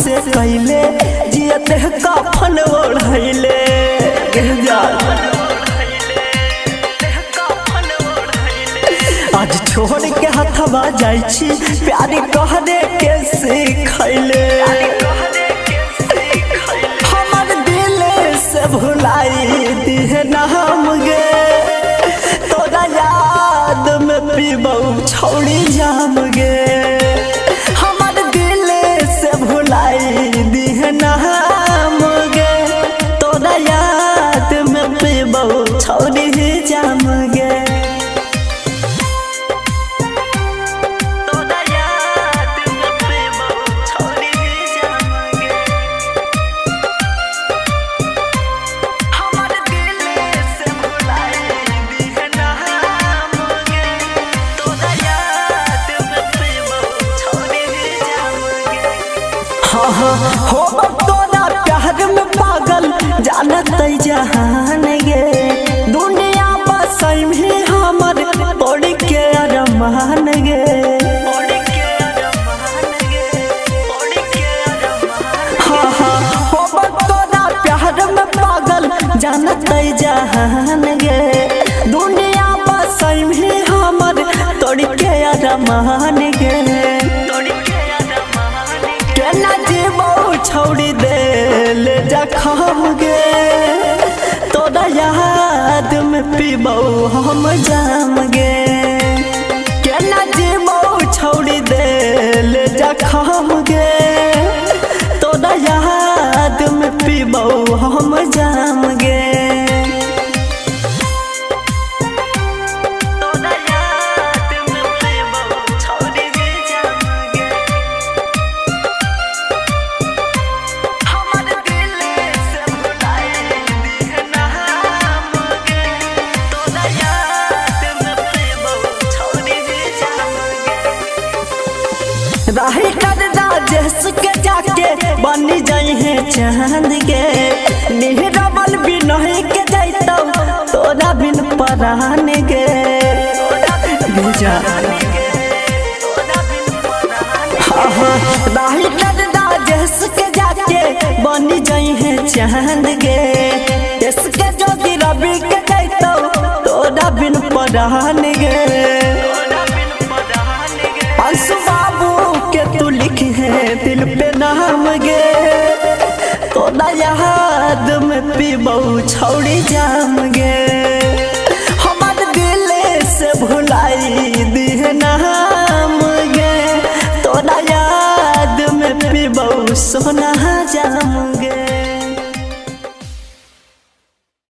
से पहले जियत कफन ओढ़ैले आज छोड़ के हथवा जाई छी प्यारी कहने के सिखैले हमर दिल से भुलाई दिहे नाम गे तोरा याद में पीबौ छोड़ी जाम गे हमर दिल से भुलाई दिहे नाम गे तोरा याद में पीबौ छोड़ी जाम गे हो तोरा प्यार में पागल जानत जहान गे दुनिया बसई में हमर तोड़ के अरमान गे हो तोरा प्यार में पागल जानत जहान गे दुनिया बसई में हमर तोड़ के अरमान गे छोड़ी दे ले जखम गे तोरा याद में पीबौ हम जाम गे केना जीबौ छोड़ी दे ले जखम गे तोरा याद में पीबौ हम जाम गे राही कर राजेश के जाके बनी जाई है चांद के निहरबल भी नहीं के जाइतौ तोरा बिन परान गे राही कर राजेश के जाके बनी जाई है चांद गे इसके जोगी रवि के जाइतौ तोरा बिन परान गे अंशु बाबू के तू लिखी है दिल पे नाम गे तोरा याद में पीबौ छोड़ी जाम गे हमर दिल से भुलाई दिहे नाम गे तोरा याद में पीबौ सोना जाम गे।